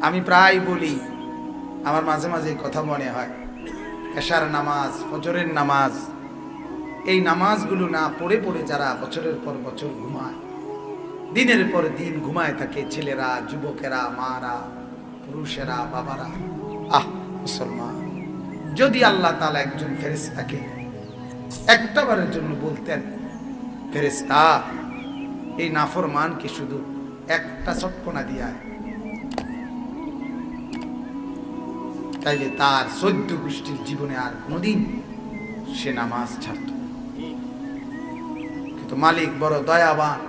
আমি প্রায় বলি, আমার মাঝে মাঝে কথা মনে হয়, এশার নামাজ, ফজরের নামাজ, এই নামাজগুলো না পড়ে পড়ে যারা বছরের পর বছর ঘুমায়, দিনের পর দিন ঘুমায় থাকে, ছেলেরা, যুবকেরা, মারা, পুরুষেরা, বাবারা, মুসলমান, যদি আল্লাহ তাআলা একজন ফেরেশতাকে একটাবারের জন্য বলতেন, ফেরেশতা এই নাফরমানকে শুধু একটা চটকনা দিয়া, তাইলে তার 14 গোষ্ঠীর জীবনে আর কোনোদিন সে নামাজ ছাড়ত। কিন্তু মালিক বড় দয়াবান,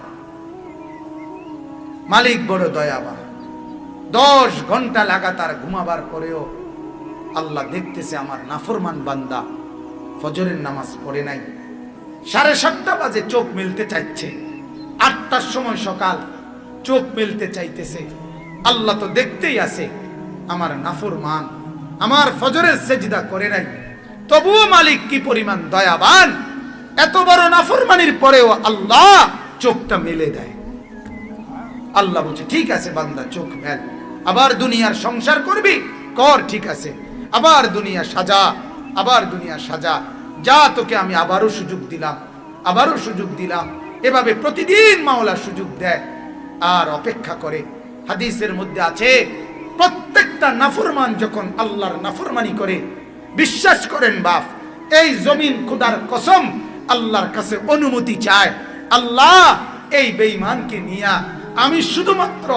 মালিক বড় দয়াবান। 10 ঘন্টা লাগাতার ঘুমাবার পরেও আল্লাহ দেখতেছে আমার নাফরমান বান্দা ফজরের নামাজ পড়ে নাই। 7:30 বাজে চোখ মেলতে চাইছে, 8টার সময় সকাল, চোখ মেলতে চাইতেছে। আল্লাহ তো দেখতেই আছে আমার নাফরমান আমার ফজরের সেজদা করে নাই, তবুও মালিক কি পরিমাণ দয়াবান, এত বড় নাফরমানির পরেও আল্লাহ চোখটা মেলে দেয়। আল্লাহ বলছে ঠিক আছে বান্দা, চোখ মেল, আবার দুনিয়ার সংসার করবি, কর, ঠিক আছে, আবার দুনিয়া সাজা, আবার দুনিয়া সাজা, যা তোকে আমি আবারও সুযোগ দিলাম, আবারও সুযোগ দিলাম। এভাবে প্রতিদিন মাওলা সুযোগ দেয় আর অপেক্ষা করে। হাদিসের মধ্যে আছে, প্রত্যেকটা নাফরমান যখন আল্লাহর নাফরমানি করে, বিশ্বাস করেন বাপ, এই জমিন খোদার কসম আল্লাহর কাছে অনুমতি চায়, আল্লাহ এই বেঈমানকে নিয়া আমি শুধুমাত্র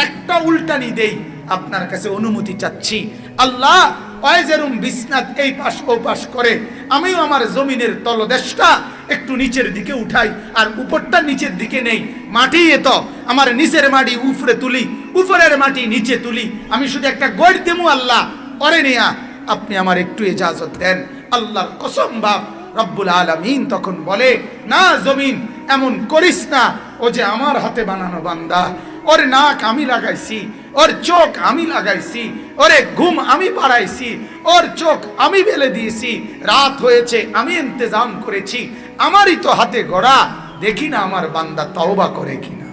একটা উল্টানি দেই, আপনার কাছে অনুমতি চাচ্ছি, আল্লাহ ওয়াইজেরুম বিসনাত এই পাশ ও পাশ করে আমিও আমার জমিনের তলদেশটা একটু নিচের দিকে উঠাই, আর উপরটা নিচের দিকে নেই, মাটি এত আমার নিচের মাটি উপরে তুলি, উপরের মাটি নিচে তুলি, আমি শুধু একটা গড় দেমু, আল্লাহ পরে নেয়া আপনি আমার একটু ইজাজত দেন। আল্লাহর কসম বাপ রব্বুল আলামিন তখন বলে, না জমিন এমন করিস না, ও যে আমার হাতে বানানো বান্দা, ওর নাক আমি লাগাইছি, ওর চোখ আমি লাগাইছি, ওরে ঘুম আমি পাড়াইছি, ওর চোখ আমি বেলে দিয়েছি, রাত হয়েছে আমি ইন্তজাম করেছি, আমারই তো হাতে গড়া, দেখি না আমার বান্দা তওবা করে কিনা,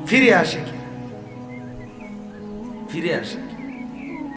ফিরে আসে কিনা, ফিরে আসে।